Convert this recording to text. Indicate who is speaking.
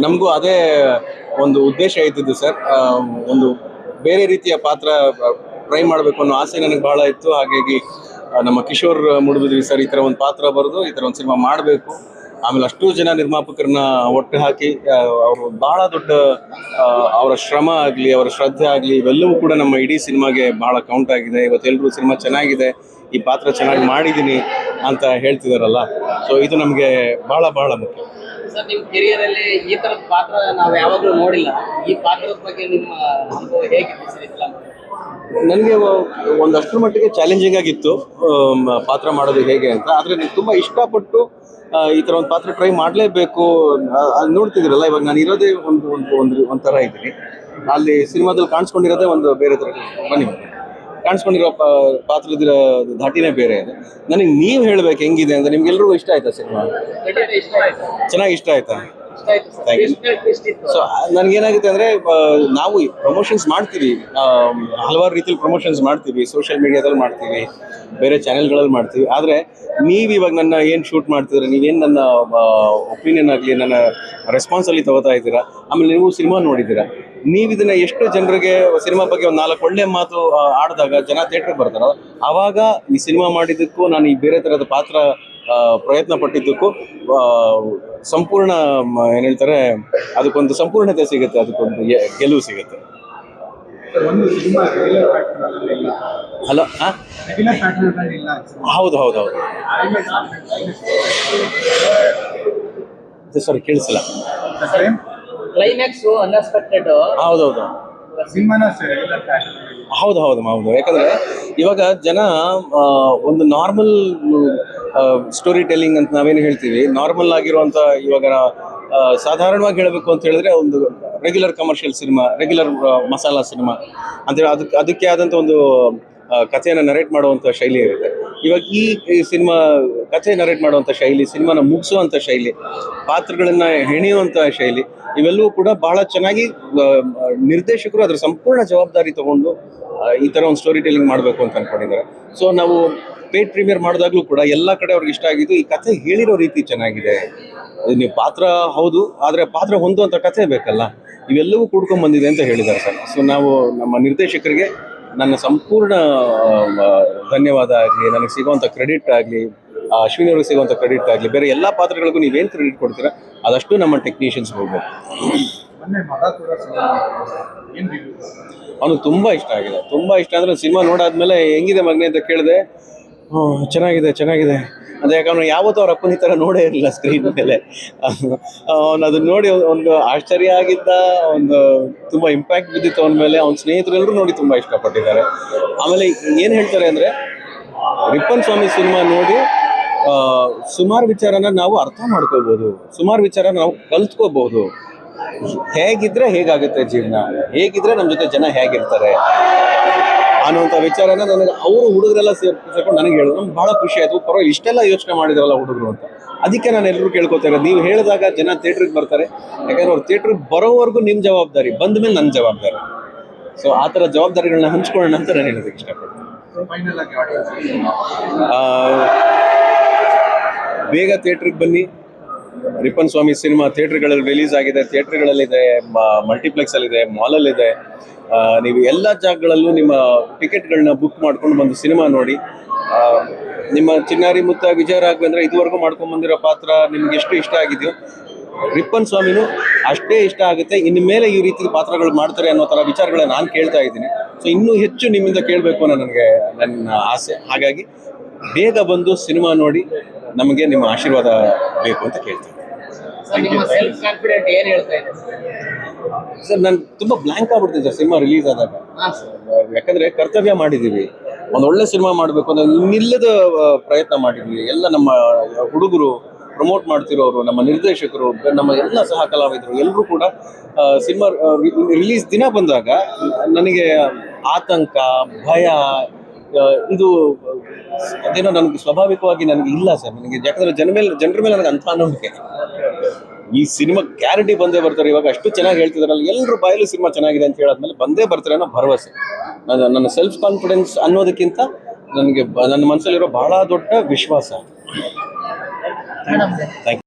Speaker 1: ನಮಗೂ ಅದೇ ಒಂದು ಉದ್ದೇಶ ಇದ್ದಿದ್ದು ಸರ್. ಒಂದು ಬೇರೆ ರೀತಿಯ ಪಾತ್ರ ಟ್ರೈ ಮಾಡಬೇಕು ಅನ್ನೋ ಆಸೆ ನನಗೆ ಬಹಳ ಇತ್ತು. ಹಾಗಾಗಿ ನಮ್ಮ ಕಿಶೋರ್ ಮೂಡುಬಿದ್ರಿ ಸರ್ ಈ ಥರ ಒಂದು ಪಾತ್ರ ಬರೆದು ಈ ಥರ ಒಂದು ಸಿನಿಮಾ ಮಾಡಬೇಕು, ಆಮೇಲೆ ಅಷ್ಟು ಜನ ನಿರ್ಮಾಪಕರನ್ನ ಒಟ್ಟು ಹಾಕಿ ಅವರು ಬಹಳ ದೊಡ್ಡ ಅವರ ಶ್ರಮ ಆಗಲಿ, ಅವರ ಶ್ರದ್ಧೆ ಆಗಲಿ, ಇವೆಲ್ಲವೂ ಕೂಡ ನಮ್ಮ ಇಡೀ ಸಿನಿಮಾಗೆ ಬಹಳ ಕೌಂಟ್ ಆಗಿದೆ. ಇವತ್ತೆಲ್ಲರೂ ಸಿನಿಮಾ ಚೆನ್ನಾಗಿದೆ, ಈ ಪಾತ್ರ ಚೆನ್ನಾಗಿ ಮಾಡಿದ್ದೀನಿ ಅಂತ ಹೇಳ್ತಿದಾರಲ್ಲ, ಸೊ ಇದು ನಮಗೆ ಬಹಳ ಬಹಳ ಮುಖ್ಯ.
Speaker 2: ಸರ್, ನಿಮ್ಮ ಕೆರಿಯರಲ್ಲಿ ಈ ಥರದ ಪಾತ್ರ ನಾವು ಯಾವಾಗಲೂ ನೋಡಿಲ್ಲ. ಈ ಪಾತ್ರದ ಬಗ್ಗೆ ನಿಮ್ಮ ಅನುಭವ ಹೇಗಿತ್ತು ಸರ್?
Speaker 1: ನನಗೆ ಒಂದಷ್ಟರ ಮಟ್ಟಿಗೆ ಚಾಲೆಂಜಿಂಗ್ ಆಗಿತ್ತು ಪಾತ್ರ ಮಾಡೋದು ಹೇಗೆ ಅಂತ. ಆದರೆ ನನಗೆ ತುಂಬ ಇಷ್ಟಪಟ್ಟು ಈ ಥರ ಒಂದು ಪಾತ್ರ ಟ್ರೈ ಮಾಡಲೇಬೇಕು. ಅಲ್ಲಿ ನೋಡ್ತಿದ್ದೀರಲ್ಲ, ಇವಾಗ ನಾನು ಇರೋದೇ ಒಂಥರ ಇದ್ದೀನಿ, ಅಲ್ಲಿ ಸಿನಿಮಾದಲ್ಲಿ ಕಾಣಿಸ್ಕೊಂಡಿರೋದೇ ಒಂದು ಬೇರೆ ಥರ. ಬನ್ನಿ, ಕಾಣಿಸ್ಕೊಂಡಿರೋ ಪಾತ್ರದ ಧಾಟಿನೇ ಬೇರೆ ಇದೆ. ನನಗೆ ನೀವು ಹೇಳಬೇಕು ಹೆಂಗಿದೆ ಅಂತ. ನಿಮ್ಗೆಲ್ರಿಗೂ ಇಷ್ಟ ಆಯ್ತಾ ಸಿನಿಮಾ? ಚೆನ್ನಾಗಿ ಇಷ್ಟ ಆಯ್ತಾ? ಸೊ ನನಗೇನಾಗುತ್ತೆ ಅಂದರೆ, ನಾವು ಪ್ರಮೋಷನ್ಸ್ ಮಾಡ್ತೀವಿ, ಹಲವಾರು ರೀತಿಯಲ್ಲಿ ಪ್ರಮೋಷನ್ಸ್ ಮಾಡ್ತೀವಿ, ಸೋಷಿಯಲ್ ಮೀಡಿಯಾದಲ್ಲಿ ಮಾಡ್ತೀವಿ, ಬೇರೆ ಚಾನೆಲ್ಗಳಲ್ಲಿ ಮಾಡ್ತೀವಿ. ಆದರೆ ನೀವು ಇವಾಗ ನನ್ನ ಏನು ಶೂಟ್ ಮಾಡ್ತಿದ್ರೆ, ನೀವೇನು ನನ್ನ ಒಪಿನಿಯನ್ ಆಗಲಿ, ನನ್ನ ರೆಸ್ಪಾನ್ಸಲ್ಲಿ ತಗೋತಾ ಇದ್ದೀರಾ, ಆಮೇಲೆ ನೀವು ಸಿನಿಮಾ ನೋಡಿದ್ದೀರಾ, ನೀವು ಇದನ್ನು ಎಷ್ಟು ಜನರಿಗೆ ಸಿನಿಮಾ ಬಗ್ಗೆ ಒಂದು 4 ಒಳ್ಳೆ ಮಾತು ಆಡಿದಾಗ ಜನ ಥಿಯೇಟ್ರಿಗೆ ಬರ್ತಾರೋ, ಆವಾಗ ಈ ಸಿನಿಮಾ ಮಾಡಿದ್ದಕ್ಕೂ ನಾನು ಈ ಬೇರೆ ಥರದ ಪಾತ್ರ ಪ್ರಯತ್ನ ಪಟ್ಟಿದ್ದಕ್ಕೂ ಸಂಪೂರ್ಣ ಏನು ಹೇಳ್ತಾರೆ, ಅದಕ್ಕೊಂದು ಸಂಪೂರ್ಣತೆ ಸಿಗುತ್ತೆ, ಅದಕ್ಕೊಂದು ಗೆಲುವು ಸಿಗುತ್ತೆ. ಹಲೋ, ಹೌದು ಹೌದು ಹೌದು ಸರಿ, ಕೇಳಿಸಿಲ್ಲ.
Speaker 2: Climax unexpected.
Speaker 1: ಹೌದೌದು ಹೌದು ಹೌದು ಹೌದು. ಯಾಕಂದರೆ ಇವಾಗ ಜನ ಒಂದು ನಾರ್ಮಲ್ ಸ್ಟೋರಿ ಟೆಲ್ಲಿಂಗ್ ಅಂತ ನಾವೇನು ಹೇಳ್ತೀವಿ, ನಾರ್ಮಲ್ ಆಗಿರುವಂಥ, ಇವಾಗ ಸಾಧಾರಣವಾಗಿ ಹೇಳಬೇಕು ಅಂತ ಹೇಳಿದ್ರೆ ಒಂದು regular commercial cinema, regular masala cinema ಅಂತೇಳಿ ಅದಕ್ಕೆ ಆದಂಥ ಒಂದು ಕಥೆಯನ್ನು ನರೇಟ್ ಮಾಡುವಂಥ ಶೈಲಿ ಇರುತ್ತೆ. ಇವಾಗ ಈ ಸಿನಿಮಾ ಕಥೆ ನರೇಟ್ ಮಾಡುವಂಥ ಶೈಲಿ, ಸಿನಿಮಾನ ಮುಗಿಸುವಂಥ ಶೈಲಿ, ಪಾತ್ರಗಳನ್ನು ಹೆಣೆಯುವಂಥ ಶೈಲಿ, ಇವೆಲ್ಲವೂ ಕೂಡ ಬಹಳ ಚೆನ್ನಾಗಿ ನಿರ್ದೇಶಕರು ಅದರ ಸಂಪೂರ್ಣ ಜವಾಬ್ದಾರಿ ತಗೊಂಡು ಈ ಥರ ಒಂದು ಸ್ಟೋರಿ ಟೆಲ್ಲಿಂಗ್ ಮಾಡಬೇಕು ಅಂತ ಅಂದ್ಕೊಂಡಿದ್ದಾರೆ. ಸೊ ನಾವು ಪೇಡ್ ಪ್ರೀಮಿಯರ್ ಮಾಡಿದಾಗಲೂ ಕೂಡ ಎಲ್ಲ ಕಡೆ ಅವ್ರಿಗೆ ಇಷ್ಟ ಆಗಿದ್ದು, ಈ ಕಥೆ ಹೇಳಿರೋ ರೀತಿ ಚೆನ್ನಾಗಿದೆ, ನೀವು ಪಾತ್ರ ಹೌದು, ಆದರೆ ಪಾತ್ರ ಹೊಂದುವಂಥ ಕಥೆ ಬೇಕಲ್ಲ, ಇವೆಲ್ಲವೂ ಕೂಡ್ಕೊಂಡು ಬಂದಿದೆ ಅಂತ ಹೇಳಿದ್ದಾರೆ ಸರ್. ಸೊ ನಾವು ನಮ್ಮ ನಿರ್ದೇಶಕರಿಗೆ ನನ್ನ ಸಂಪೂರ್ಣ ಧನ್ಯವಾದ ಆಗಲಿ, ನನಗೆ ಸಿಗುವಂಥ ಕ್ರೆಡಿಟ್ ಆಗಲಿ, ಅಶ್ವಿನಿ ಅವ್ರಿಗೆ ಸಿಗುವಂಥ ಕ್ರೆಡಿಟ್ ಆಗಲಿ, ಬೇರೆ ಎಲ್ಲ ಪಾತ್ರಗಳಿಗೂ ನೀವೇನು ಕ್ರೆಡಿಟ್ ಕೊಡ್ತೀರಾ ಅದಷ್ಟು ನಮ್ಮ ಟೆಕ್ನಿಷಿಯನ್ಸ್ ಹೋಗ್ಬೇಕು. ಅವನಿಗೆ ತುಂಬ ಇಷ್ಟ ಆಗಿದೆ, ತುಂಬ ಇಷ್ಟ. ಅಂದರೆ ಸಿನಿಮಾ ನೋಡಾದ್ಮೇಲೆ ಹೆಂಗಿದೆ ಮಗನೇ ಅಂತ ಕೇಳಿದೆ, ಚೆನ್ನಾಗಿದೆ ಚೆನ್ನಾಗಿದೆ ಅಂತ. ಯಾಕಂದ್ರೆ ಯಾವತ್ತೂ ಅವ್ರ ಅಪ್ಪನ ಈ ಥರ ನೋಡೇ ಇರಲಿಲ್ಲ ಸ್ಕ್ರೀನ್ ಮೇಲೆ. ಅವನು ಅದನ್ನ ನೋಡಿ ಒಂದು ಆಶ್ಚರ್ಯ ಆಗಿದ್ದ, ಒಂದು ತುಂಬ ಇಂಪ್ಯಾಕ್ಟ್ ಬಿದ್ದಿತ್ತು ಅವನ ಮೇಲೆ. ಅವ್ನ ಸ್ನೇಹಿತರೆಲ್ಲರೂ ನೋಡಿ ತುಂಬ ಇಷ್ಟಪಟ್ಟಿದ್ದಾರೆ. ಆಮೇಲೆ ಏನು ಹೇಳ್ತಾರೆ ಅಂದರೆ, ರಿಪ್ಪನ್ ಸ್ವಾಮಿ ಸಿನಿಮಾ ನೋಡಿ ಸುಮಾರು ವಿಚಾರನ ನಾವು ಅರ್ಥ ಮಾಡ್ಕೋಬೋದು, ಸುಮಾರು ವಿಚಾರ ನಾವು ಕಲ್ತ್ಕೋಬಹುದು. ಹೇಗಿದ್ರೆ ಹೇಗಾಗುತ್ತೆ ಜೀವನ, ಹೇಗಿದ್ರೆ ನಮ್ಮ ಜೊತೆ ಜನ ಹೇಗಿರ್ತಾರೆ ಅನ್ನುವಂಥ ವಿಚಾರನ ನನಗೆ ಅವರು ಹುಡುಗರೆಲ್ಲ ಸೇರ್ಕೊಂಡು ನನಗೆ ಹೇಳೋದು. ನಮ್ಗೆ ಭಾಳ ಖುಷಿ ಆಯಿತು. ಪರವಾಗಿಲ್ಲ, ಇಷ್ಟೆಲ್ಲ ಯೋಚನೆ ಮಾಡಿದ್ರಲ್ಲ ಹುಡುಗರು ಅಂತ. ಅದಕ್ಕೆ ನಾನು ಎಲ್ಲರೂ ಕೇಳ್ಕೊತಾ ಇರೋದು, ನೀವು ಹೇಳಿದಾಗ ಜನ ಥಿಯೇಟ್ರಿಗೆ ಬರ್ತಾರೆ. ಯಾಕಂದ್ರೆ ಅವ್ರು ಥಿಯೇಟ್ರಿಗೆ ಬರೋವರೆಗೂ ನಿಮ್ಮ ಜವಾಬ್ದಾರಿ, ಬಂದ ಮೇಲೆ ನನ್ನ ಜವಾಬ್ದಾರಿ. ಸೊ ಆ ಥರ ಜವಾಬ್ದಾರಿಗಳನ್ನ ಹಂಚ್ಕೊಳ್ಳೋಣ ಅಂತ ನಾನು ಹೇಳೋದಕ್ಕೆ ಇಷ್ಟಪಡ್ತೀನಿ. ಬೇಗ ಥಿಯೇಟ್ರಿಗೆ ಬನ್ನಿ. ರಿಪ್ಪನ್ ಸ್ವಾಮಿ ಸಿನಿಮಾ ಥಿಯೇಟ್ರ್ಗಳಲ್ಲಿ ರಿಲೀಸ್ ಆಗಿದೆ, ಥಿಯೇಟ್ರ್ಗಳಲ್ಲಿದೆ, ಮಲ್ಟಿಪ್ಲೆಕ್ಸಲ್ಲಿದೆ, ಮಾಲಲ್ಲಿದೆ. ನೀವು ಎಲ್ಲ ಜಾಗಗಳಲ್ಲೂ ನಿಮ್ಮ ಟಿಕೆಟ್ಗಳನ್ನ ಬುಕ್ ಮಾಡ್ಕೊಂಡು ಬಂದು ಸಿನಿಮಾ ನೋಡಿ. ನಿಮ್ಮ ಚಿನ್ನಾರಿ ಮುತ್ತ ವಿಜಯ ರಾಘವೇಂದ್ರ ಇದುವರೆಗೂ ಮಾಡ್ಕೊಂಡ್ಬಂದಿರೋ ಪಾತ್ರ ನಿಮ್ಗೆ ಎಷ್ಟು ಇಷ್ಟ ಆಗಿದೆಯೋ, ರಿಪ್ಪನ್ ಸ್ವಾಮಿನೂ ಅಷ್ಟೇ ಇಷ್ಟ ಆಗುತ್ತೆ. ಇನ್ನು ಮೇಲೆ ಈ ರೀತಿ ಪಾತ್ರಗಳು ಮಾಡ್ತಾರೆ ಅನ್ನೋ ಥರ ವಿಚಾರಗಳನ್ನ ನಾನು ಕೇಳ್ತಾ ಇದ್ದೀನಿ. ಸೊ ಇನ್ನೂ ಹೆಚ್ಚು ನಿಮ್ಮಿಂದ ಕೇಳಬೇಕು ಅನ್ನೋ ನನ್ನ ಆಸೆ. ಹಾಗಾಗಿ ಬೇಗ ಬಂದು ಸಿನಿಮಾ ನೋಡಿ ನಮಗೆ ನಿಮ್ಮ ಆಶೀರ್ವಾದ ಬೇಕು ಅಂತ ಕೇಳ್ತೀನಿ. ಸರ್, ನಾನು ತುಂಬ ಬ್ಲ್ಯಾಂಕ್ ಆಗ್ಬಿಡ್ತೀನಿ ಸರ್ ಸಿನಿಮಾ ರಿಲೀಸ್ ಆದಾಗ. ಯಾಕಂದರೆ ಕರ್ತವ್ಯ ಮಾಡಿದ್ದೀವಿ, ಒಂದು ಒಳ್ಳೆ ಸಿನಿಮಾ ಮಾಡಬೇಕು ಅಂದರೆ ನಿಲ್ಲದ ಪ್ರಯತ್ನ ಮಾಡಿದ್ವಿ. ಎಲ್ಲ ನಮ್ಮ ಹುಡುಗರು, ಪ್ರಮೋಟ್ ಮಾಡ್ತಿರೋರು, ನಮ್ಮ ನಿರ್ದೇಶಕರು, ನಮ್ಮ ಎಲ್ಲ ಸಹ ಕಲಾವಿದರು ಎಲ್ಲರೂ ಕೂಡ ಸಿನಿಮಾ ರಿಲೀಸ್ ದಿನ ಬಂದಾಗ ನನಗೆ ಆತಂಕ, ಭಯ, ಇದು ಅದೇನೋ ನನಗೆ ಸ್ವಾಭಾವಿಕವಾಗಿ ನನಗೆ ಇಲ್ಲ ಸರ್. ನನಗೆ ಯಾಕಂದರೆ ಜನರ ಮೇಲೆ ನನಗೆ ಅಂಥ ನಂಬಿಕೆ. ಈ ಸಿನಿಮಾ ಗ್ಯಾರಂಟಿ ಬಂದೇ ಬರ್ತಾರೆ. ಇವಾಗ ಅಷ್ಟು ಚೆನ್ನಾಗಿ ಹೇಳ್ತಿದಾರಲ್ಲ, ಎಲ್ಲರೂ ಬಾಯಲ್ಲೂ ಸಿನಿಮಾ ಚೆನ್ನಾಗಿದೆ ಅಂತ ಹೇಳಾದ್ಮೇಲೆ ಬಂದೇ ಬರ್ತಾರೆ ಅನ್ನೋ ಭರವಸೆ. ನನ್ನ ಸೆಲ್ಫ್ ಕಾನ್ಫಿಡೆನ್ಸ್ ಅನ್ನೋದಕ್ಕಿಂತ ನನಗೆ ನನ್ನ ಮನಸ್ಸಲ್ಲಿರೋ ಬಹಳ ದೊಡ್ಡ ವಿಶ್ವಾಸ. Thank you.